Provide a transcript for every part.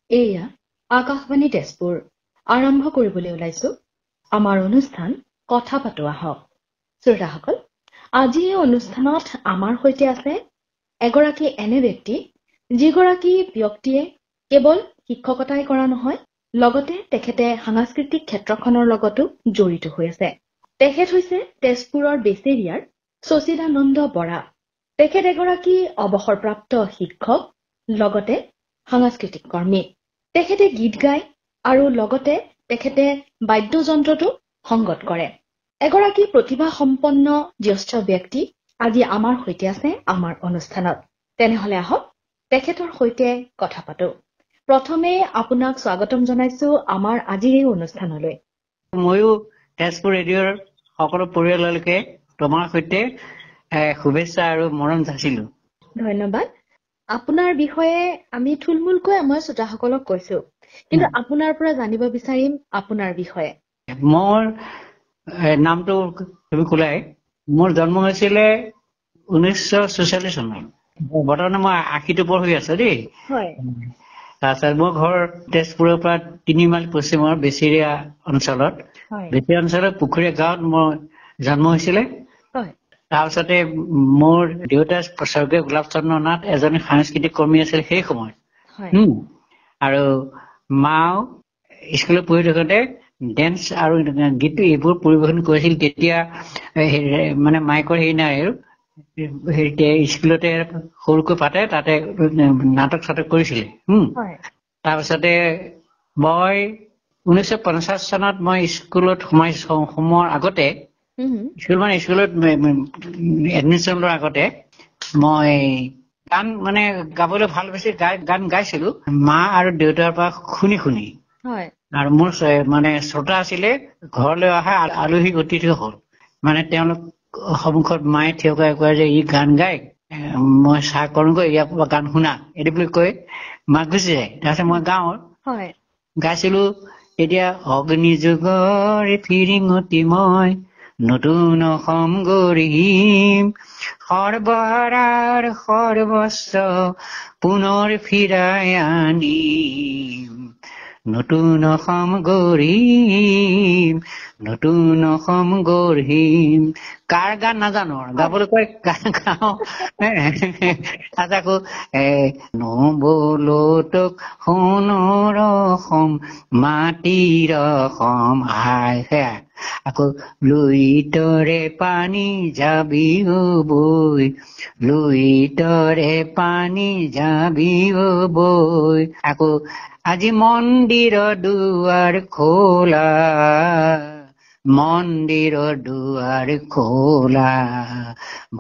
এয়া আকাশবাণী তেজপুৰ আৰম্ভ কৰিবলৈ ওলাইছো আমাৰ অনুষ্ঠান কথা পাতো আহক। শ্ৰোতাসকল, আজি এই অনুষ্ঠানত আমাৰ সৈতে আছে এগৰাকী এনে ব্যক্তি যিগৰাকী ব্যক্তিয়ে কেৱল শিক্ষকতাই কৰা নহয়, লগতে তেখেতে সাংস্কৃতিক ক্ষেত্ৰখনৰ লগতো জড়িত হৈ আছে। তেখেত হৈছে তেজপুৰৰ বেচেৰিয়াৰ শশীদানন্দ বৰা। তেখেত এগৰাকী অৱসৰপ্ৰাপ্ত শিক্ষক, লগতে সাংস্কৃতিক কৰ্মী। তেখেতে গীত গায় আৰু লগতে তেখেতে বাদ্যযন্ত্ৰটো সংগত কৰে। এগৰাকী প্ৰতিভা সম্পন্ন জ্যেষ্ঠ ব্যক্তি আজি আমাৰ সৈতে আছে আমাৰ অনুষ্ঠানত। তেনেহলে আহক তেখেতৰ সৈতে কথা পাতো। প্ৰথমে আপোনাক স্বাগতম জনাইছো আমাৰ আজিৰ এই অনুষ্ঠানলৈ। ময়ো তেজপুৰ ৰেডিঅ'ৰ সকলো পৰিয়াললৈকে তোমাৰ সৈতে শুভেচ্ছা আৰু মৰম যাচিলো। ধন্যবাদ। আপোনাৰ বিষয়ে আমি থুলমূলকৈ আমাৰ শ্ৰোতাসকলক কৈছো, কিন্তু আপোনাৰ পৰা জানিব বিচাৰিম আপোনাৰ বিষয়ে। মোৰ নামটো তুমি ক'লাই। মোৰ জন্ম হৈছিলে 1946 চনত। বৰ্তমানে মই 80 ওপৰ হৈ আছো দেই। হয়। তাৰপিছত মোৰ ঘৰ তেজপুৰৰ পৰা 3 মাইল পশ্চিমৰ বেচেৰিয়া অঞ্চলত। বেচেৰিয়া অঞ্চলৰ পুখুৰীয়া গাঁৱত মোৰ জন্ম হৈছিলে। তাৰপিছতে মোৰ দেউতা স্বৰ্গীয় গোলাপ চন্দ্ৰ নাথ এজন সাংস্কৃতিক কৰ্মী আছিল সেই সময়ত। আৰু মাও স্কুলত পঢ়ি থাকোতে ডেন্স আৰু গীত এইবোৰ পৰিৱেশন কৰিছিল। তেতিয়া মানে মাইকৰ হেৰি নাই আৰু স্কুলতে সৰুকৈ পাতে, তাতে নাটক চাটক কৰিছিলে। তাৰপিছতে মই 1950 চনত মই স্কুলত সোমোৱাৰ আগতে, স্কুলত এডমিশ্যন লোৱাৰ আগতে মই গান মানে গাবলৈ ভাল পাইছিল, গান গাইছিলো মা আৰু দেউতাৰ পৰা শুনি শুনি। আৰু মোৰ মানে শ্ৰোতা আছিলে ঘৰলৈ অহা আলহী অতিথি হল। মানে তেওঁলোক সন্মুখত মায়ে থিয়কাই কয় যে ই গান গাই, মই চাহ কৰোগৈ, ইয়াৰ পৰা গান শুনা, এইটো বুলি কৈ মাক গুচি যায়। তাৰপিছত মই গাঁও গাইছিলো। এতিয়া অগ্নি যুগৰ ফিৰিঙতি মই নতুন অসম গঢ়িম, সৰ্বহাৰাৰ সৰ্বস্ব পুনৰ ফিৰাই আনিম, নতুন অসম গঢ়িম, নতুন অসম গঢ়িম। কাৰ গান নাজানো, গাবলৈ কয় গান গাও। আকৌ নবলতক সোণৰ অসম মাটিৰ অসম আই, সেয়া। আকৌ লুইতৰে পানী যাবি বৈ, লুইতৰে পানী যাবি বৈ। আকৌ আজি মন্দিৰৰ দুৱাৰ খোলা, মন্দিৰৰ দুৱাৰ খোলা,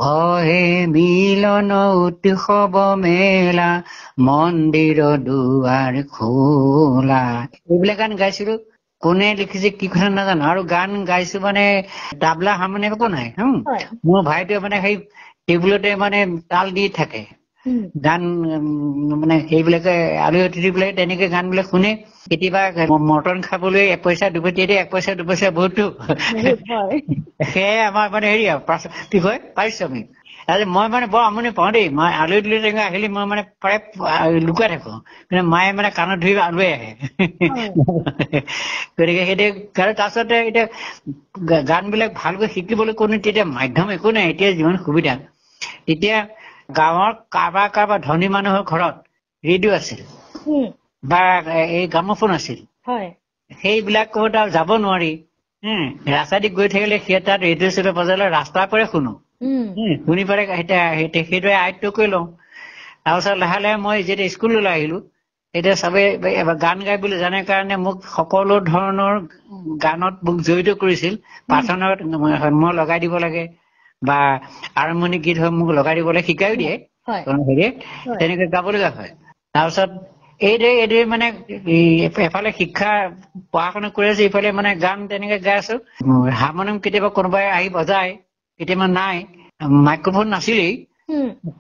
ভয়ে মিলন উৎসৱ মেলা, মন্দিৰৰ দুৱাৰ খোলা। এইবিলাক গান গাইছিলো। কোনে লিখিছে কি কথা নাজানো। আৰু গান গাইছো মানে তাবলা হাৰমনিয়াম একো নাই। মোৰ ভাইটোৱে মানে সেই টেবুলতে মানে তাল দি থাকে। গান মানে সেইবিলাকে আলহী অতিথি বিলাকে তেনেকে গান বিলাক শুনে। কেতিয়াবা মটন খাবলৈ 1 পইচা 2 পইচা দিয়ে, 1 পইচা 2 পইচা বহুতো। সেয়াই আমাৰ মানে হেৰি আৰু কি কয় পাৰিশ্ৰমিক। মই মানে বৰ আমনি পাওঁ দেই। মই আলহী তুলহী আহিলে মই মানে প্ৰায় লুকাই থাকো, কিন্তু মায়ে মানে কাণত ধৰি আলুৱাই আহে। গতিকে সেইটো। তাৰপিছতে এতিয়া গান বিলাক ভালকৈ শিকিবলৈ কোনো তেতিয়া মাধ্যম একো নাই। এতিয়া যিমান সুবিধা, তেতিয়া গাঁৱৰ কাৰোবাৰ ধনী মানুহৰ ঘৰত ৰেডিঅ' আছিল বা এই গ্ৰামোফোন আছিল। সেইবিলাক ক'ত আৰু যাব নোৱাৰি। ৰাস্তাদি গৈ থাকিলে সেই তাত ৰেডিঅ' চেডিঅ' বজালে ৰাস্তাৰ পৰাই শুনো। শুনি পেলাই সেইটোৱে আয়ত্ব কৰি লওঁ। তাৰপিছত লাহে লাহে মই যেতিয়া স্কুললৈ আহিলো, তেতিয়া চবেই গান গাই বুলি জানে কাৰণে মোক সকলো ধৰণৰ গানত মোক জড়িত কৰিছিল। প্ৰাৰ্থনাত মই লগাই দিব লাগে বা আৰম্ভণি গীত হয় মোক লগাই দিবলৈ শিকাইও দিয়ে। তেনেকে গাব লগা হয়। তাৰপিছত এইদৰে মানে এফালে শিক্ষা পঢ়া শুনা কৰি আছো, ইফালে মানে গান তেনেকে গাই আছো। হাৰমনিয়াম কেতিয়াবা কোনোবাই আহি বজায়, কেতিয়াবা নাই, মাইক্ৰফোন নাছিলেই।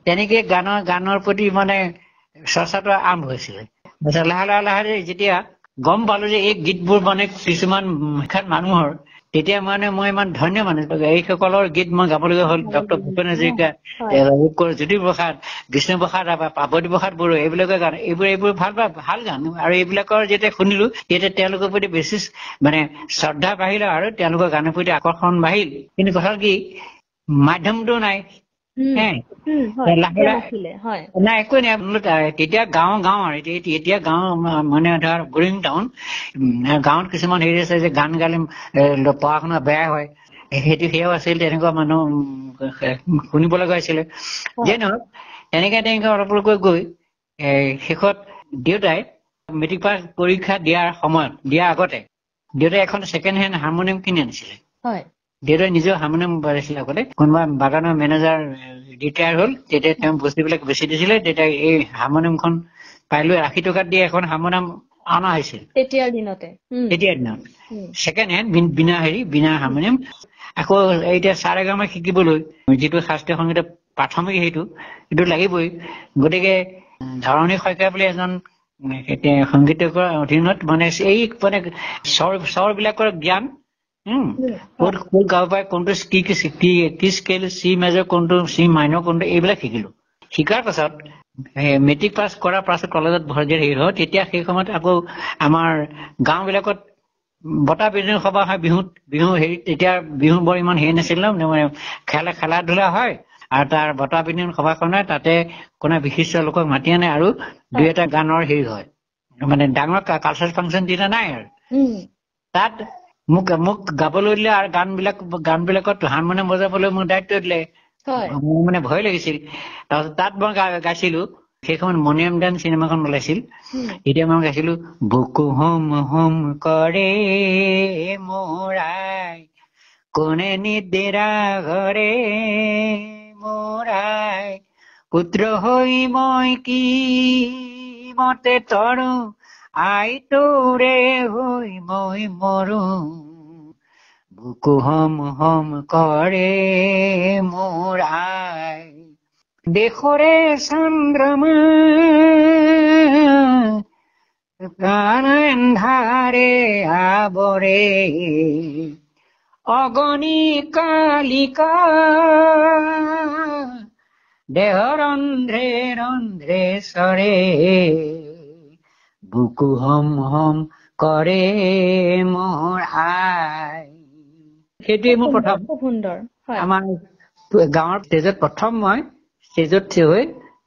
তেনেকে গানৰ প্ৰতি মানে চৰ্চাটো আৰম্ভ হৈছিলে। লাহে লাহে যেতিয়া গম পালো যে এই গীতবোৰ মানে কিছুমান বিখ্যাত মানুহৰ, তেতিয়া মানে মই ইমান ধন্য মানুহ এইসকলৰ গীত মই গাবলগীয়া হ'ল ডক্টৰ ভূপেন হাজৰিকা, জ্যোতিপ্ৰসাদ, বিষ্ণুপ্ৰসাদ, পাৰ্বতী প্ৰসাদ বড়ো এইবিলাকৰ গান এইবোৰ ভাল গান। আৰু এইবিলাকৰ যেতিয়া শুনিলো তেতিয়া তেওঁলোকৰ প্ৰতি বেছি মানে শ্ৰদ্ধা বাঢ়িল আৰু তেওঁলোকৰ গানৰ প্ৰতি আকৰ্ষণ বাঢ়িল। কিন্তু কথা কি মাধ্যমটো নাই। নাই একোৱে নাই। তেতিয়া গাঁও আৰু এতিয়া গাঁও মানে ধৰ গ্ৰ'য়িং টাউন, গাঁৱত কিছুমান হেৰি আছে যে গান গালে পঢ়া শুনা বেয়া হয়, সেয়াও আছিল। তেনেকুৱা মানুহ শুনিব লগা হৈছিলে। যে নহওক তেনেকে অলপ অলপকৈ গৈ শেষত দেউতাই মেট্ৰিক পাছ পৰীক্ষা দিয়াৰ আগতে দেউতাই এখন ছেকেণ্ড হেণ্ড হাৰমনিয়াম কিনি আনিছিলে। দেউতাই নিজেও হাৰমনিয়াম বজাইছিলে আগতে। কোনোবা বাগানৰ মেনেজাৰ ৰিটায়াৰ হ'ল, তেতিয়া তেওঁ বস্তুবিলাক বেছি দিছিলে। তেতিয়া এই হাৰমনিয়ামখন পাই লৈ 80 টকাত দিয়ে এখন হাৰমনিয়াম অনা হৈছিল তেতিয়াৰ দিনত ছেকেণ্ড হেণ্ড বিনা হাৰমনিয়াম। আকৌ এতিয়া চাৰেগামা শিকিবলৈ যিটো শাস্ত্ৰীয় সংগীতৰ প্ৰাথমিক সেইটো লাগিবই। গতিকে ধৰণী শইকীয়া বুলি এজন সংগীতজ্ঞৰ অধীনত মানে এই মানে স্বৰ বিলাকৰ জ্ঞান, ক'ত গাব পাৰে, কোনটো কি স্কেল, চি মেজৰ কোনটো, চি মাইনৰ কোনটো, এইবিলাক শিকিলো। শিকাৰ পাছত মেট্ৰিক পাছ কৰাৰ পাছত কলেজত ভৰ্তি হয়। তেতিয়া সেই সময়ত আকৌ আমাৰ গাঁও বিলাকত বঁটা বিতৰণ সভা হয়। বিহু হেৰি তেতিয়া বিহু বৰ ইমান হেৰি নাছিল ন, খেলা ধূলা হয় আৰু তাৰ বঁটা বিতৰণ সভাখন হয়। তাতে কোনো বিশিষ্ট লোকক মাতি আনে আৰু দুই এটা গানৰ হেৰি হয়, মানে ডাঙৰ কালচাৰেল ফাংচন তেতিয়া নাই। আৰু তাত মোক গাবলৈ দিলে আৰু গান বিলাকত হাৰমনিয়াম বজাবলৈ মোক দায়িত্ব দিলে। মোৰ মানে ভয় লাগিছিল। তাৰপিছত তাত মই গাইছিলো। সেই সময়ত মণিৰাম দেৱান চিনেমাখন ওলাইছিল। এতিয়া মই গাইছিলো, বুকু হোম হোম কৰে মোৰাই, কোনে নিদ্ৰা ঘৰে মোৰাই, পুত্ৰ হৈ মই কি মতে তৰো, আই তোৰে হৈ মই মৰো, বুকু হোম হোম কৰে মোৰ আই, দেশৰে চন্দ্ৰমা এন্ধাৰে আৱৰে, অগণি কালিকা দেহ ৰন্ধ্ৰে ৰন্ধ্ৰে চৰে, বুকু হোম হোম কৰে মোৰ আই। সেইটোৱে মোৰ প্ৰথম। খুব সুন্দৰ। আমাৰ গাঁৱৰ ষ্টেজত প্ৰথম মই ষ্টেজত থিয় হৈ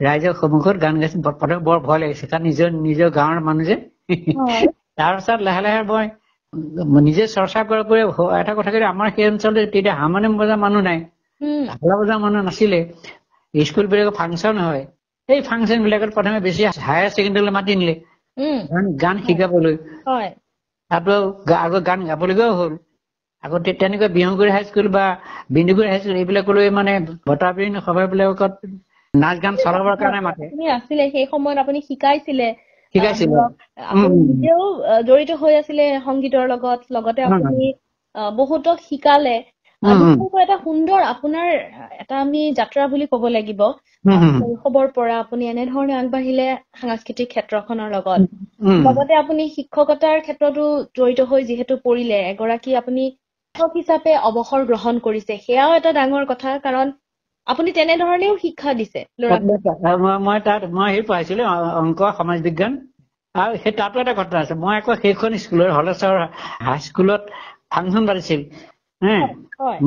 ৰাইজৰ সন্মুখত গান গাইছো। প্ৰথম বৰ ভয় লাগিছে, কাৰণ নিজৰ গাঁৱৰ মানুহ যে। তাৰপিছত লাহে লাহে মই নিজে চৰ্চা কৰাৰ পৰা এটা কথা কি, আমাৰ সেই অঞ্চলতে তেতিয়া হাৰমনিয়াম বজা মানুহ নাই, ঢোল বজা মানুহ নাছিলে। স্কুল বিলাকৰ ফাংচন হয়, সেই ফাংচন বিলাকত প্ৰথমে বেছি হায়াৰ ছেকেণ্ডেৰীলৈ মাতি নিলে গান শিকাবলৈ। তাতো আকৌ গান গাবলগীয়াও হ'ল। আকৌ তেনেকৈ বিহগুৰি হাইস্কুল বা বিন্দুগুৰি হাইস্কুল এইবিলাকলৈ মানে বঁটা বিতৰণ সভা বিলাকত নাচ গান চলাবৰ কাৰণে মাতে। আছিলে সেই সময়ত আপুনি শিকাইছিলে, আপুনি নিজেও জড়িত হৈ আছিলে সংগীতৰ লগত, লগতে আপুনি বহুতক শিকালে। এটা সুন্দৰ আপোনাৰ এটা আমি যাত্ৰা বুলি ক'ব লাগিব। শৈশৱৰ পৰা আপুনি এনেধৰণে আগবাঢ়িলে সাংস্কৃতিক ক্ষেত্ৰখনৰ লগত, লগতে আপুনি শিক্ষকতাৰ ক্ষেত্ৰতো জড়িত হৈ যিহেতু পৰিলে, এগৰাকী আপুনি শিক্ষক হিচাপে অৱসৰ গ্ৰহণ কৰিছে, সেয়াও এটা ডাঙৰ কথা। কাৰণ আপুনি তেনেধৰণেও শিক্ষা দিছে। মই হেৰি পঢ়াইছিলো, অংক, সমাজ বিজ্ঞান। আৰু সেই তাতো এটা ঘটনা আছে। মই আকৌ সেইখন স্কুলৰ হলেশ্বৰ হাইস্কুলত ফাংচন পাতিছিল।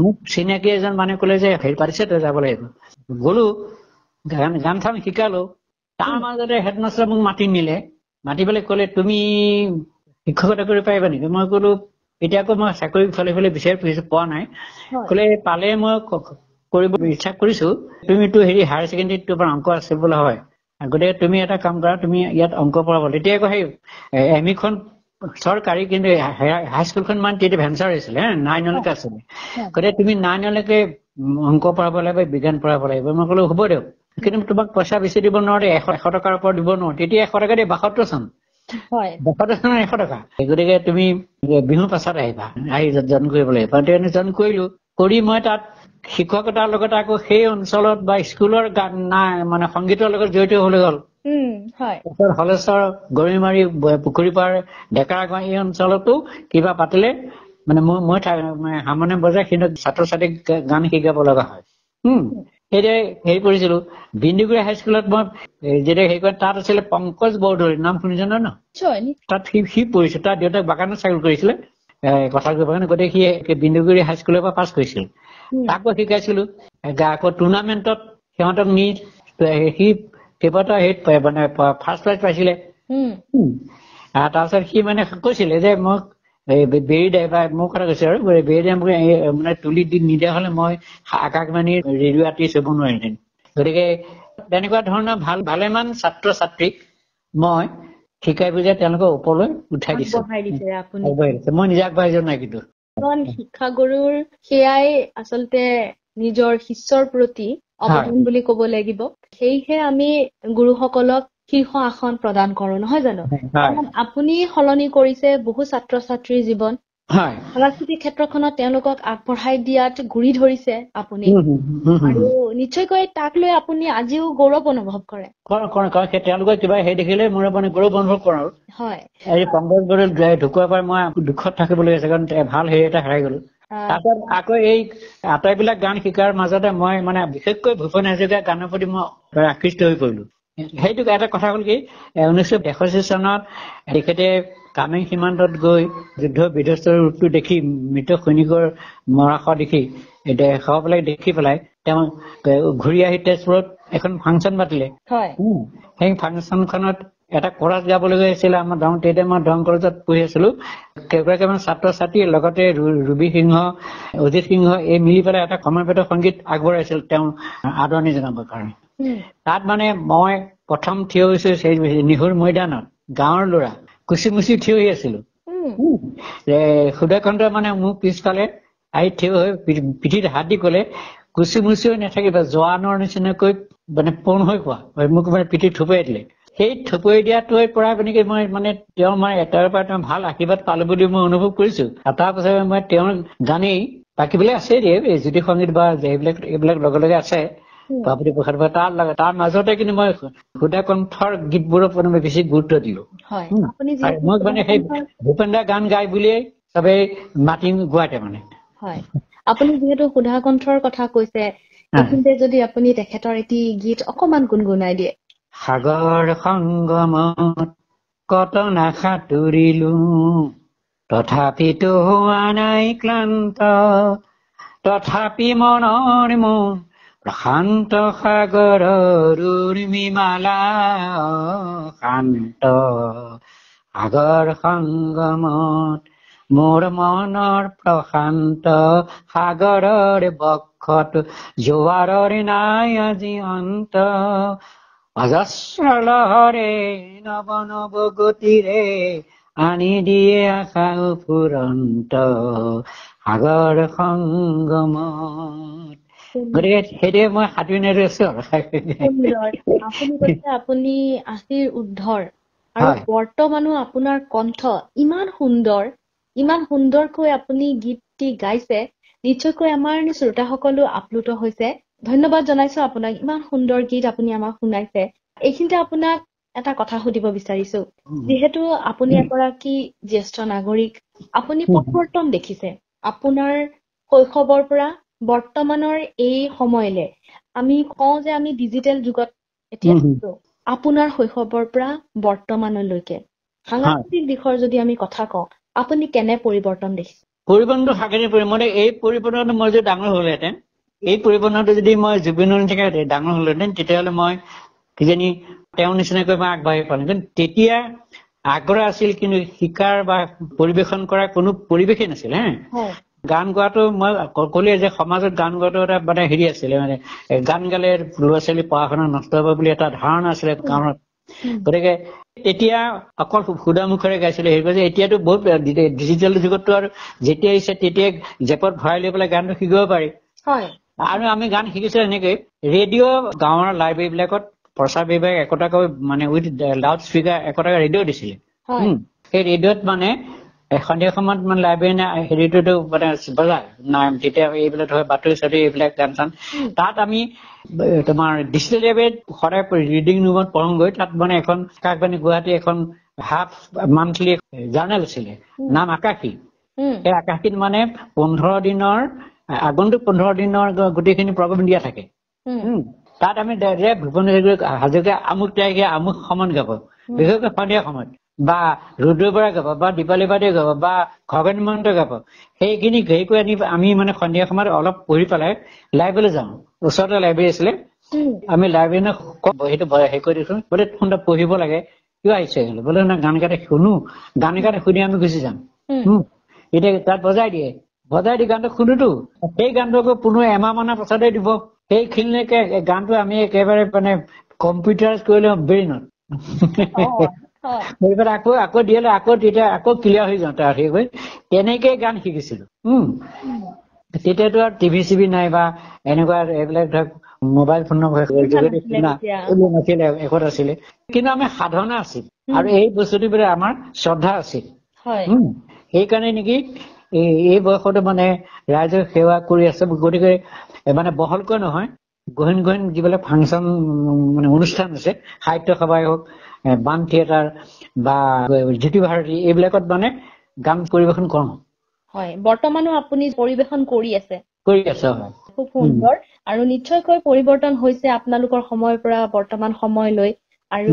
মোক চিনাকি এজন মানুহে কলে যে হেৰি পাতিছে, তই যাব লাগিব। গলো, গান চান শিকালো। তাৰ মাজতে হেডমাষ্টাৰে মোক মাতি নিলে, মাতি পেলাই কলে, তুমি শিক্ষকতা কৰিব পাৰিবা নেকি? মই কলো, এতিয়া আকৌ মই চাকৰি ফালে বিচাৰি ফুৰিছো, পোৱা নাই। কলে পালে মই কৰিব ইচ্ছা কৰিছো। তুমিতো হেৰি হায়াৰ ছেকেণ্ডেৰীত তোমাৰ অংক আছিল বোলে, হয়। গতিকে তুমি এটা কাম কৰা, তুমি ইয়াত অংক পঢ়াব। তেতিয়া আকৌ সেই এমইখন চৰকাৰী, কিন্তু হাইস্কুলখন মানে তেতিয়া ভেঞ্চাৰ হৈছিলে, 9লৈকে আছিলে। গতিকে তুমি 9লৈকে অংক পঢ়াব লাগিব, বিজ্ঞান পঢ়াব লাগিব। মই কলো হ'ব দিয়ক, কিন্তু তোমাক পইচা বেছি দিব নোৱাৰো, 100 টকাৰ ওপৰত দিব নোৱাৰো। তেতিয়া 100 টকা দিয়ে 72 চন। 72 চনৰ 100 টকা। গতিকে তুমি বিহুৰ পাছত আহিবা, আহি জইন কৰিব লাগিব। জইন কৰিলো। কৰি মই তাত শিক্ষকতাৰ লগতে আকৌ সেই অঞ্চলত বা স্কুলৰ গান নাই মানে সংগীতৰ লগত জড়িত হলে হ'ল। হলেশ্বৰ, গৰৈমাৰী, পুখুৰীপাৰ, ডেকাৰগাঁও এই অঞ্চলতো কিবা পাতিলে মানে মই হাৰমনিয়াম বজাই সিহঁতক ছাত্ৰ ছাত্ৰীক গান শিকাব লগা হয় সেইদৰে হেৰি কৰিছিলো বিন্দুগুৰি হাইস্কুলত মই যেতিয়া হেৰি কৰে তাত আছিলে পংকজ বৰদলৈ নাম শুনিছে নহয় ন তাত সি পঢ়িছে তাৰ দেউতাক বাগানত চাকৰি কৰিছিলে কথা বাগান গতিকে সি বিন্দুগুৰি হাইস্কুলৰ পৰা পাছ কৰিছিল তাকো শিকাইছিলো আকৌ টুৰ্ণামেণ্টত সিহঁতক নি সি কেইবাটাও হেৰিত মানে ফাৰ্ষ্ট প্ৰাইজ পাইছিলে তাৰপিছত সি মানে কৈছিলে যে মোক বেৰি দে বা মোৰ কথা কৈছে আৰু বেৰি দে মোক মানে তুলি দি নিদিয়া হলে মই আকাশবাণী ৰেডিঅ' আৰ্টিষ্ট হ'ব নোৱাৰিম গতিকে তেনেকুৱা ধৰণৰ ভালেমান ছাত্ৰ ছাত্ৰীক মই শিকাই বুজাই তেওঁলোকক ওপৰলৈ উঠাই দিছো মই নিজে আগবাঢ়ি যোৱা নাই কিন্তু শিক্ষাগুৰুৰ সেয়াই আচলতে নিজৰ শিষ্যৰ প্ৰতি অৱদান বুলি ক'ব লাগিব সেয়েহে আমি গুৰুসকলক শীৰ্ষ আসন প্ৰদান কৰো নহয় জানো আপুনি সলনি কৰিছে বহু ছাত্ৰ ছাত্ৰীৰ জীৱন সাংস্কৃতিক ক্ষেত্ৰখনত তেওঁলোকক আগবঢ়াই দিয়াত গুৰি ধৰিছে আপুনি আৰু নিশ্চয়কৈ তাক লৈ আপুনি আজিও গৌৰৱ অনুভৱ কৰে তেওঁলোকে কিবা হেৰি দেখিলে মোৰ মানে গৌৰৱ অনুভৱ কৰোঁ এই পংকজ বৰদলৈ ঢুকুৱাৰ পৰা মই দুখত থাকিবলৈ আছে কাৰণ ভাল হেৰি এটা হেৰাই গলো তাৰপিছত আকৌ এই আটাইবিলাক গান শিকাৰ মাজতে মই মানে বিশেষকৈ ভূপেন হাজৰিকাৰ গানৰ প্ৰতি মই আকৃষ্ট হৈ পৰিলো সেইটো এটা কথা হ'ল কি 1963 চনত তেখেতে কামেং সীমান্তত গৈ যুদ্ধ বিধ্বস্তৰ ৰূপটো দেখি মৃত সৈনিকৰ মৰাশ দেখি সহবিলাক দেখি পেলাই তেওঁ ঘূৰি আহি তেজপুৰত এখন ফাংচন পাতিলে সেই ফাংচনখনত এটা কোৰাছ গাবলগীয়া হৈছিলে আমাৰ তেতিয়া মই দৰং কলেজত পঢ়ি আছিলো কেইগৰাকীমান ছাত্ৰ ছাত্ৰীৰ লগতে ৰুবি সিংহ অজিত সিংহ এই মিলি পেলাই এটা সমবেত সংগীত আগবঢ়াইছিল তেওঁ আদৰণি জনাবৰ কাৰণে তাত মানে মই প্ৰথম থিয় হৈছো সেই নিহুৰ মৈদানত গাঁৱৰ ল'ৰা কুচি থিয় হৈ আছিলো সুধাকান্ত মানে মোক পিছফালে আহি থিয় হৈ পিঠিত হাত দি কলে কুচি হৈ নাথাকিবা জোৱানৰ নিচিনাকৈ মানে পণ হৈ কোৱা মোক মানে পিঠিত থুপিয়াই দিলে সেই থুপিয়াই দিয়াটোৰ পৰা মই মানে তেওঁ মানে এটাৰ পৰা তেওঁ ভাল আশীৰ্বাদ পালো বুলি মই অনুভৱ কৰিছো তাৰ পাছত মই তেওঁৰ গানেই বাকীবিলাক আছে জ্যোতি সংগীত বা এইবিলাক লগে লগে আছে বাপুতি প্ৰসাদ তাৰ মাজতে কিন্তু মই সুধাকণ্ঠৰ গীতবোৰৰ ওপৰত মই বেছি গুৰুত্ব দিলো মই মানে সেই ভূপেন দাৰ গান গাই বুলিয়ে চবেই মাতি গোৱাতে মানে আপুনি যিহেতু সুধাকণ্ঠৰ কথা কৈছে এইখিনিতে যদি আপুনি তেখেতৰ এটি গীত অকমান গুণগুণাই দিয়ে সাগৰ সংগমত কত নাসাঁতুৰিলো তথাপিতো হোৱা নাই ক্লান্ত তথাপি মনৰ মোৰ প্ৰশান্ত সাগৰৰ উৰ্মিমালা শান্ত সাগৰ সংগমত মোৰ মনৰ প্ৰশান্ত সাগৰৰ বক্ষত জোৱাৰৰ নাই আজি অন্ত অজস্ৰ লহৰে নৱ নৱ গতিৰে আনি দিয়ে আশা ফুৰন্ত সাগৰ সংগমত গতিকে সেইটোৱে মই সাঁতুৰি নাইতো আছো আপুনি আশীৰ উদ্ধৰ আৰু বৰ্তমানো আপোনাৰ কণ্ঠ ইমান সুন্দৰকৈ আপুনি গীতটি গাইছে নিশ্চয়কৈ আমাৰ শ্ৰোতাসকলো আপ্লুত হৈছে ধন্যবাদ জনাইছো আপোনাক ইমান সুন্দৰ গীত আপুনি আমাক শুনাইছে এইখিনিতে আপোনাক এটা কথা সুধিব বিচাৰিছো যিহেতু আপুনি এগৰাকী জ্যেষ্ঠ নাগৰিক আপুনি পৰিৱৰ্তন দেখিছে আপোনাৰ শৈশৱৰ পৰা বৰ্তমানৰ এই সময়লৈ আমি কওঁ যে আমি ডিজিটেল যুগত এতিয়া আপোনাৰ শৈশৱৰ পৰা বৰ্তমানলৈকে সাংস্কৃতিক দিশৰ যদি আমি কথা কওঁ আপুনি কেনে পৰিৱৰ্তন দেখিছে পৰিৱৰ্তনটো সাংঘাতিক পৰিৱৰ্তন এই পৰিৱৰ্তনটো মই যদি ডাঙৰ হলহেঁতেন এই পৰিৱৰ্তনটো যদি মই জুবিনৰ নিচিনাকৈ ডাঙৰ হলহেঁতেন তেতিয়াহ'লে মই কিজানি তেওঁৰ নিচিনাকৈ মই আগবাঢ়ি পালো কিন্তু তেতিয়া আগ্ৰহ আছিল কিন্তু শিকাৰ বা পৰিৱেশন কৰাৰ কোনো পৰিৱেশেই নাছিল গান গোৱাটো মই ক'লোৱে যে সমাজত গান গোৱাটো এটা মানে হেৰি আছিলে মানে গান গালে ল'ৰা ছোৱালী পঢ়া শুনা নষ্ট হ'ব বুলি এটা ধাৰণা আছিলে গাঁৱত গতিকে তেতিয়া অকল সুধামুখেৰে গাইছিলে হেৰি যে এতিয়াতো বহুত ডিজিটেল যুগততো আৰু যেতিয়া আহিছে তেতিয়াই জেপত ভৰাই লৈ পেলাই গানটো শিকিব পাৰি আৰু আমি গান শিকিছিলো এনেকৈ ৰেডিঅ' গাঁৱৰ লাইব্ৰেৰী বিলাকত প্ৰচাৰ বিভাগে একোটাকৈ মানে উইথ লাউড স্পীকাৰ একোটাকৈ ৰেডিঅ' দিছিলে সেই ৰেডিঅ'ত মানে সন্ধিয়া সময়ত মানে লাইব্ৰেৰী হেৰিটোতো মানে বজায় নাই তেতিয়া এইবিলাক ধৰ বাতৰি চাতৰি এইবিলাক গান চান তাত আমি তোমাৰ ডিজিটেল লাইব্ৰেৰীত সদায় ৰিডিং ৰুমত পঢ়োগৈ তাত মানে এখন আকাশবাণী গুৱাহাটী এখন হাফ মান্থলি জাৰ্নেল আছিলে নাম আকাশী সেই আকাশগীত মানে 15 দিনৰ আগন্তুক 15 দিনৰ গোটেইখিনি প্ৰগ্ৰাম দিয়া থাকে। তাত আমি ভূপেন হাজৰিকা আমুক তাৰিখে আমুক সময়ত গাব, বিশেষকৈ সন্ধিয়া সময়ত, বা ৰুদ্ৰ বৰা গাব, বা দীপালী বাদে গাব, বা খগেন মহন্ত গাব। সেইখিনি হেৰি কৰি আনি আমি মানে সন্ধিয়া সময়ত অলপ পঢ়ি পেলাই লাইব্ৰেৰীলৈ যাওঁ। ওচৰতে লাইব্ৰেৰী আছিলে, আমি লাইব্ৰেৰী সেইটো হেৰি কৰি দিছো, বোলে ফোনটা পঢ়িব লাগে, কিয় আহিছে বোলে না গান গাতে শুনো, গান গাতে শুনি আমি গুচি যাম। এতিয়া তাত বজাই দিয়ে, বজাই দি গানটো শুনোতো, সেই গানটো আকৌ পুনৰ এমাহ মানৰ পাছতে দিব। সেইখিনিলৈকে গানটো আমি একেবাৰে মানে কম্পিউটাৰ কৰি লওঁ ব্ৰেইনত। আকৌ দিলে আকৌ তেতিয়া আকৌ ক্লিয়াৰ হৈ যাওঁ তাৰ হেৰি তেনেকেই গান শিকিছিলো। তেতিয়াতো আৰু টিভি চিভি নাই বা এনেকুৱা এইবিলাক ধৰক মোবাইল ফোনৰ যোগেদি শুনা এইবোৰ নাছিলে, একত আছিলে, কিন্তু আমি সাধনা আছিল আৰু এই বস্তুটোৰ প্ৰতি আমাৰ শ্ৰদ্ধা আছিল। সেইকাৰণে নেকি এই বয়সতো মানে ৰাইজক সেৱা কৰি আছে। গতিকে মানে বহলকৈ নহয়, গহীন গহীন যিবিলাক ফাংচন মানে অনুষ্ঠান আছে, সাহিত্য সভাই হওক, বাণ থিয়েটাৰ বা জ্যোতি ভাৰতী, এইবিলাকত মানে গান পৰিবেশন কৰো। হয়, বৰ্তমানো আপুনি পৰিবেশন কৰি আছে। হয়। খুব সুন্দৰ। আৰু নিশ্চয়কৈ পৰিৱৰ্তন হৈছে আপোনালোকৰ সময়ৰ পৰা বৰ্তমান সময়লৈ। আৰু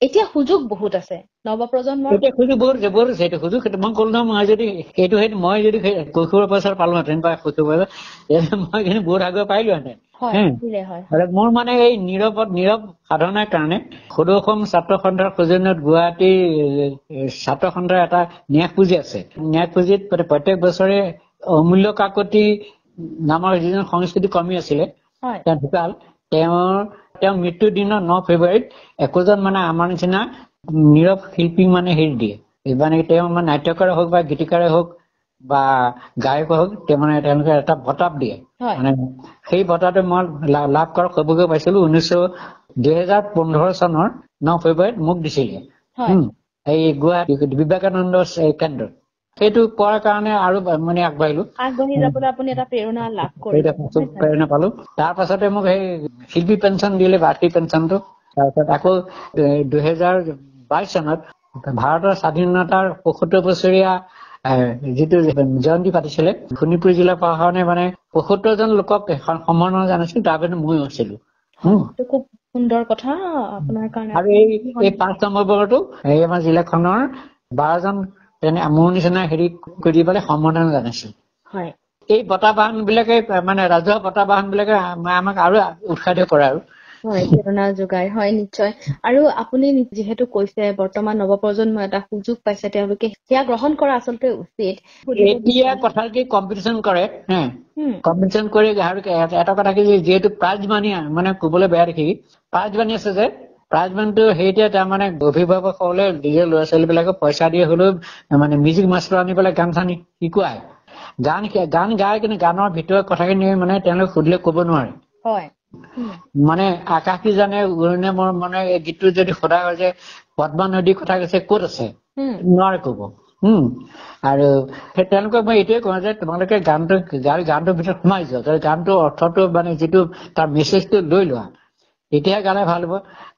এতিয়া সুযোগ বহুত আছে নৱপ্ৰজন্মৰ। এতিয়া সুযোগ বহুত আছে, এইটো সুযোগ মই ক'লো নহয়, মই যদি মই যদি কৈশোৰৰ পইচা পালোহেঁতেন বা শৈশৱ মই কিন্তু বহুত আগুৱাই পাৰিলোহেঁতেন। মোৰ মানে এই নীৰৱ সাধনাৰ কাৰণে সদৌ অসম ছাত্ৰ সন্থাৰ সৌজন্যত গুৱাহাটী ছাত্ৰ সন্থাৰ এটা ন্যাস পুঁজি আছে। ন্যাস পুঁজিত প্ৰত্যেক বছৰে অমূল্য কাকতি নামৰ যিজন সংস্কৃতি কৰ্মী আছিলে, তেওঁ ঢুকাল। তেওঁৰ মৃত্যুৰ দিনৰ 9 ফেব্ৰুৱাৰীত 21জন মানে আমাৰ নিচিনা নীৰৱ শিল্পী মানে হেৰি দিয়ে, মানে তেওঁ মানে নাট্যকাৰে হওক বা গীতিকাৰে হওক বা গায়ক হওক, তেওঁলোকে এটা বঁটা দিয়ে। মানে সেই বঁটাটো মই লাভ কৰাৰ সৌভাগ্য পাইছিলো 2015 চনৰ 9 ফেব্ৰুৱাৰীত মোক দিছিলে এই গুৱাহাটী বিবেকানন্দ কেন্দ্ৰত। সেইটো পোৱাৰ কাৰণে আৰু মানে আগবাঢ়ি যাবলৈ আপুনি এটা প্ৰেৰণা লাভ কৰিলে, প্ৰেৰণা পালো। তাৰ পাছতে মোক সেই শিল্পী পেঞ্চন দিলে, বাৰ্ষিক পেঞ্চনটো। তাৰপিছত আকৌ 2022 চনত ভাৰতৰ স্বাধীনতাৰ 75 বছৰীয়া যিটো জয়ন্তী পাতিছিলে, শোণিতপুৰ জিলা প্ৰশাসনে মানে 75জন লোকক সম্মাননা জনাইছিল, তাৰ ভিতৰত ময়ো আছিলো। খুব সুন্দৰ কথা আপোনাৰ কাৰণে। আৰু এই 5 নম্বৰটো এই আমাৰ জিলাখনৰ 12জন মোৰ নিচিনা হেৰি কৰি পেলাই সম্মাননা জনাইছিল। এই বঁটা বাহন বিলাকে মানে ৰাজহুৱা বঁটা বাহন বিলাকে আমাক আৰু উৎসাহিত কৰে আৰু প্ৰেৰণা যোগায়। হয়, নিশ্চয়। আৰু আপুনি যিহেতু কৈছে বৰ্তমান নৱপ্ৰজন্মই এটা সুযোগ পাইছে, তেওঁলোকে সেয়া গ্ৰহণ কৰা আচলতে উচিত। এতিয়া কথা কি কম্পিটিশ্যন কৰে, কম্পিটিশ্যন কৰি এটা কথা কি, যিহেতু প্ৰাইজ মানি মানে কবলৈ বেয়া দেখি প্ৰাইজ মানি আছে যে, প্ৰাইজ মানিটো সেইটোৱে তাৰমানে অভিভাৱকসকলে নিজৰ ল'ৰা ছোৱালী বিলাকক পইচা দিয়ে হলেও মানে মিউজিক মাষ্টৰ আনি পেলাই গান চান শিকোৱাই, গান গাই কিন্তু গানৰ ভিতৰৰ কথাখিনি মানে তেওঁলোকে সুধিলে কব নোৱাৰে। মানে আকাশী জানে উৰণে মোৰ মানে এই গীতটো যদি সোধা হয় যে পদ্মা নদীৰ কথা কৈছে, ক'ত আছে, নোৱাৰে কব। আৰু তেওঁলোকক মই এইটোৱে কওঁ যে তোমালোকে গানটোৰ ভিতৰত সোমাই যোৱা, গানটোৰ অৰ্থটো মানে যিটো তাৰ মেছেজটো লৈ লোৱা, তেতিয়াহে গালে ভাল হ'ব।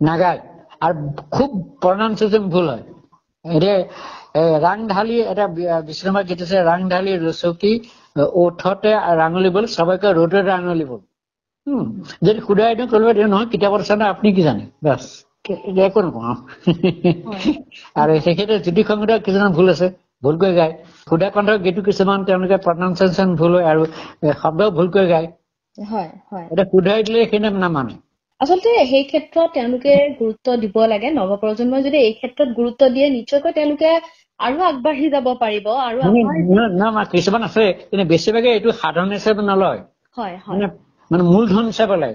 নাগায় আৰু খুব প্ৰনাউন্সিয়েচন ভুল হয়। এতিয়া ৰাং ঢালি এটা বিষ্ণুৰাভাৰ গীত আছে, ৰাং ঢালি ৰচকী ওঠতে ৰাঙলী বল, সবাইকে ৰ'দে ৰাঙলী বল। যদি সুধাই দিওঁ কলবে দিওঁ নহয়, কিতাপত আছে না, আপুনি কি জানে, বাছ একো নকওঁ। আৰু তেখেতে জ্যোতি সংগীতৰ কিছুমান ভুল আছে, ভুলকৈ গায়। সুধা কণ্ঠৰ গীতো কিছুমান তেওঁলোকে প্ৰনাউন্সিয়েচন ভুল হয় আৰু শব্দও ভুলকৈ গায়। এতিয়া শুধাই দিলে সেইখিনি নামানে। আচলতে সেই ক্ষেত্ৰত তেওঁলোকে গুৰুত্ব দিব লাগে। নৱপ্ৰজন্মই যদি এই ক্ষেত্ৰত গুৰুত্ব দিয়ে, নিশ্চয়কৈ তেওঁলোকে আৰু আগবাঢ়ি যাব পাৰিব। আৰু কিছুমান আছে কিন্তু বেছিভাগে এইটো সাধন হিচাপে নলয়, মানে মূলধন হিচাপে লয়।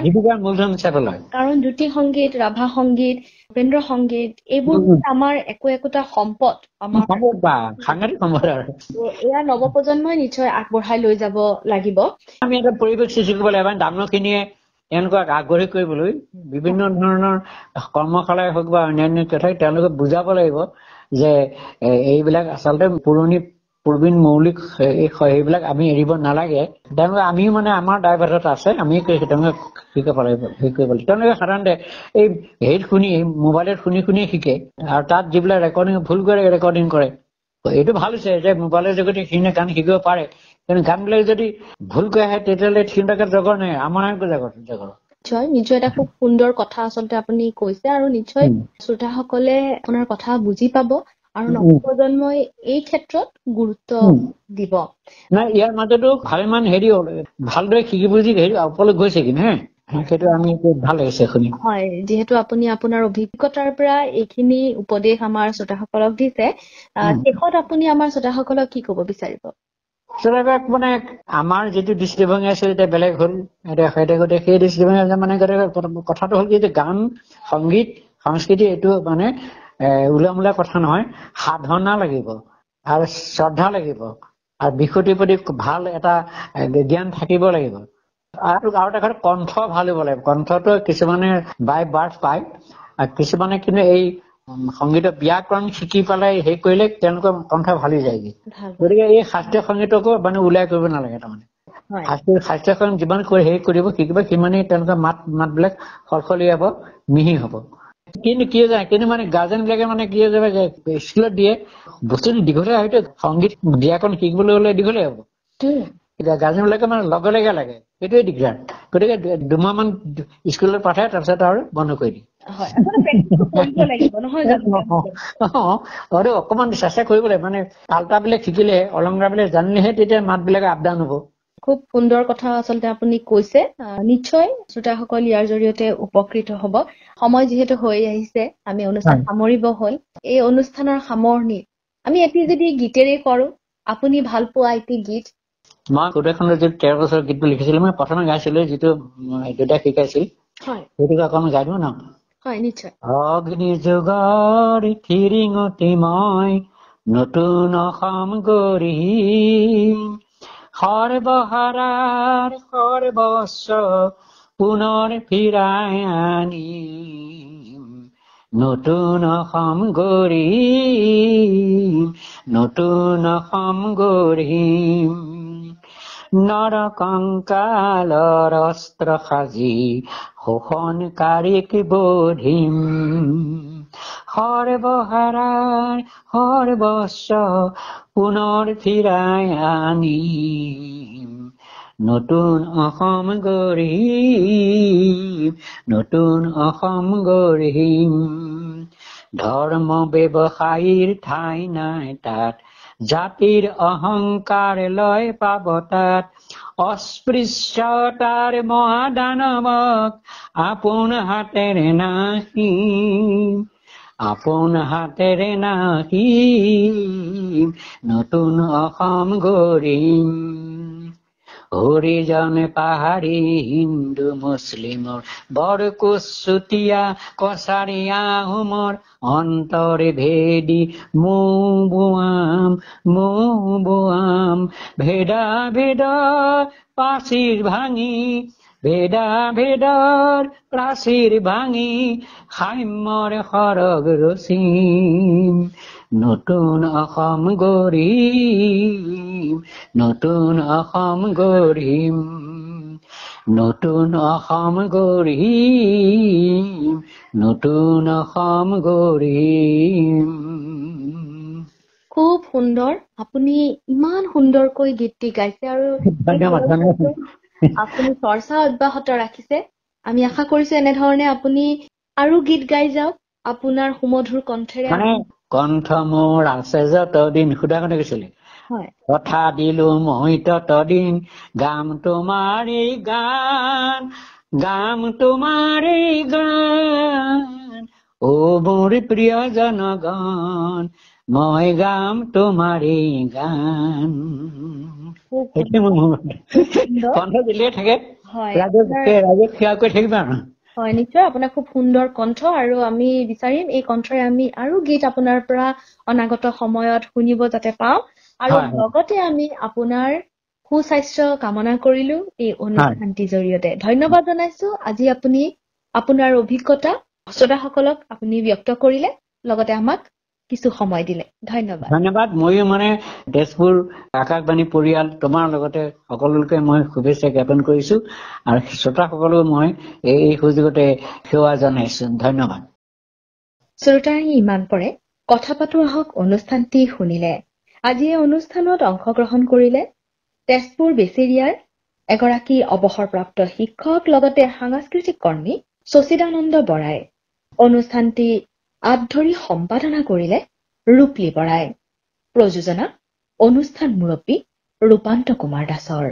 জীৱিকাৰ মূলধন হিচাপে লয়। কাৰণ জ্যোতি সংগীত, ৰাভা সংগীত, ভূপেন্দ্ৰ সংগীত এইবোৰ আমাৰ একোটা সম্পদ। সাংঘাতিক সম্পদ আৰু এয়া নৱপ্ৰজন্মই নিশ্চয় আগবঢ়াই লৈ যাব লাগিব। আমি এটা পৰিৱেশ সৃষ্টি কৰিব লাগিব। ডাঙৰ খিনিয়ে তেওঁলোকক আগ্ৰহী কৰিবলৈ বিভিন্ন ধৰণৰ কৰ্মশালাই হওক বা অন্যান্য কথাই তেওঁলোকে বুজাব লাগিব যে এইবিলাক আচলতে পূৰ্বীন মৌলিক সেইবিলাক আমি এৰিব নালাগে। তেওঁলোকে আমিও মানে আমাৰ দায়বদ্ধতা আছে, আমি তেওঁলোকে শিকাব লাগিব, কৰিব লাগিব। তেওঁলোকে সাধাৰণতে এই হেৰিত মোবাইলত শুনি শিকে, আৰু তাত যিবিলাক ৰেকৰ্ডিং ভুল কৰে ৰেকৰ্ডিং কৰে। এইটো ভাল হৈছে যে মোবাইলৰ যোগেদি সিহঁতে গান শিকিব পাৰে, কিন্তু গানবিলাক যদি ভুলকৈ আহে তেতিয়াহ'লে সিহঁতকে জগৰ নাই, আমাৰ জগৰ। নিশ্চয় এটা খুব সুন্দৰ কথা আচলতে আপুনি কৈছে, আৰু নিশ্চয় শ্ৰোতাসকলে আপোনাৰ কথা বুজি পাব আৰু নৱপ্ৰজন্মই এই ক্ষেত্ৰত গুৰুত্ব দিব। নাই, ইয়াৰ মাজতো ভালেমান ভালদৰে শিকি বুজি ওপৰলৈ গৈছে কিন্তু সেইটো আমি ভাল লাগিছে শুনি। হয়, যিহেতু আপুনি আপোনাৰ অভিজ্ঞতাৰ পৰা এইখিনি উপদেশ আমাৰ শ্ৰোতাসকলক দিছে, শেষত আপুনি আমাৰ শ্ৰোতাসকলক কি ক'ব বিচাৰিব? মানে আমাৰ যিটো দৃষ্টিভংগী আছিল এতিয়া বেলেগ হ'ল, এতিয়া সেই দৃষ্টিভংগী মানে কথাটো হ'ল কি, গান সংগীত সংস্কৃতি এইটো মানে উলামূলা কথা নহয়, সাধনা লাগিব আৰু শ্ৰদ্ধা লাগিব আৰু বিষয়টোৰ প্ৰতি ভাল এটা জ্ঞান থাকিব লাগিব, আৰু এটা কথা কণ্ঠ ভাল হ'ব লাগিব। কণ্ঠটো কিছুমানে বাই বাৰ্থ পায়, আৰু কিছুমানে কিন্তু এই সংগীতৰ ব্যাকৰণ শিকি পেলাই হেৰি কৰিলে তেওঁলোকৰ কণ্ঠ ভালি যায়গে। গতিকে এই শাস্ত্ৰীয় সংগীতকো মানে ওলাই কৰিব নালাগে। তাৰমানে শাস্ত্ৰীয় সংগীত যিমান শিকিব সিমানেই তেওঁলোকৰ মাতবিলাক সলসলীয়া হ'ব, মিহি হ'ব। কিন্তু কি যায়, কিন্তু মানে গাৰ্জেন বিলাকে মানে কি হৈ যায়, স্কুলত দিয়ে বস্তুটো দীঘলীয়া, হয়তো সংগীত ব্যাকৰণ শিকিবলৈ হলে দীঘলীয়া হ'ব, গাৰ্জেন বিলাকে মানে লগে লগে লাগে, সেইটোৱে দিগদাৰ। গতিকে 2 মাহ মান স্কুলত পঠায়, তাৰপিছত আৰু বন্ধ কৰি দিয়ে। অকমান চেষ্টা কৰিব লাগে, মানে পাল্টাবিলাক শিকিলে, অলংকাৰবিলাক জানিলেহে তেতিয়া মাতবিলাক আপ ডাউন হ'ব। খুব সুন্দৰ কথা আচলতে আপুনি কৈছে। নিশ্চয় শ্ৰোতাসকল ইয়াৰ জৰিয়তে উপকৃত হ'ব। সময় যিহেতু হৈ আহিছে, আমি অনুষ্ঠান সামৰিব হ'ল। এই অনুষ্ঠানৰ সামৰণি আমি এটি যদি গীতেৰে কৰোঁ, আপুনি ভাল পোৱা এটি গীত। মই গোটেইখনৰ যিটো 13 বছৰৰ গীতটো লিখিছিলো, মই প্ৰথমে গাইছিলো, যিটো দেউতাই শিকাইছিল, সেইটো অকণ গাই দিওঁ ন? হয়, নিশ্চয়। অগ্নি যুগৰ ফিৰিঙতি মই নতুন অসম গঢ়িম, সৰ্বহাৰাৰ সৰ্বস্ব পুনৰ ফিৰাই আনিম, নতুন অসম গঢ়িম, নতুন অসম গঢ়িম, নৰকংকালৰ অস্ত্ৰ সাজি শোষণকাৰীক বধিম, সৰ্বহাৰাৰ সৰ্বস্ব পুনৰ ফিৰাই আনিম, নতুন অসম গঢ়িম, নতুন অসম গঢ়িম, ধৰ্ম ব্যৱসায়ীৰ ঠাই নাই তাত, জাতিৰ অহংকাৰ লয় পাব তাত, অস্পৃশ্যতাৰ মহাদানৱক আপোন হাতেৰে নাহিম, আপোন হাতেৰে নাহিম, নতুন অসম গঢ়িম, হৰিজন পাহাৰী হিন্দু মুছলিমৰ, বৰকোচ চুতীয়া কছাৰী আহোমৰ, অন্তৰ ভেদি মৌ বোৱাম, ভেদা ভেদৰ প্ৰাচীৰ ভাঙি, ভেদা ভেদৰ প্ৰাচীৰ ভাঙি, সাম্যৰ সৰগ ৰচিম, নতুন অসম গঢ়িম, নতুন অসম গঢ়িম, নতুন অসম গঢ়িম, নতুন অসম গঢ়িম। খুব সুন্দৰ, আপুনি ইমান সুন্দৰকৈ গীতটি গাইছে আৰু আপুনি চৰ্চা অব্যাহত ৰাখিছে। আমি আশা কৰিছো এনেধৰণে আপুনি আৰু গীত গাই যাওক আপোনাৰ সুমধুৰ কণ্ঠেৰে। মানে কণ্ঠ মোৰ আছে যতদিন, সুধা কথা কৈছিলে, কথা দিলো মই ততদিন, গাম তোমাৰে গান, গাম তোমাৰে গান, অ মোৰ প্ৰিয় জনগণ, মই গাম তোমাৰে গান। কণ্ঠ দিলে থাকে, ৰাইজক সেৱা কৰি থাকিবা। হয়, নিশ্চয় আপোনাৰ খুব সুন্দৰ কণ্ঠ, আৰু আমি বিচাৰিম এই কণ্ঠৰে আমি আৰু গীত আপোনাৰ পৰা অনাগত সময়ত শুনিব যাতে পাওঁ, আৰু লগতে আমি আপোনাৰ সুস্বাস্থ্য কামনা কৰিলো এই অনুষ্ঠানটিৰ জৰিয়তে। ধন্যবাদ জনাইছো, আজি আপুনি আপোনাৰ অভিজ্ঞতা শ্ৰোতাসকলক আপুনি ব্যক্ত কৰিলে, লগতে আমাক কিছু সময় দিলে। ধন্যবাদ। ধন্যবাদ। ময়ো মানে তেজপুৰ আকাশবাণী পৰিয়াল তোমাৰ লগতে সকলোকে মই শুভেচ্ছা জ্ঞাপন কৰিছো, আৰু শ্ৰোতাসকলকো মই এই সুযোগতে সেৱা জনাইছো। ধন্যবাদ। শ্ৰোতাই ইমান পৰে কথা পাতো আহক অনুষ্ঠানটি শুনিলে। আজি এই অনুষ্ঠানত অংশগ্ৰহণ কৰিলে তেজপুৰ বেচেৰিয়াৰ এগৰাকী অৱসৰপ্ৰাপ্ত শিক্ষক লগতে সাংস্কৃতিক কৰ্মী শশীদানন্দ বৰাই। অনুষ্ঠানটি আদৰি সম্পাদনা কৰিলে ৰূপলী বৰাই। প্ৰযোজনা অনুষ্ঠান মুৰব্বী ৰূপান্ত কুমাৰ দাসৰ।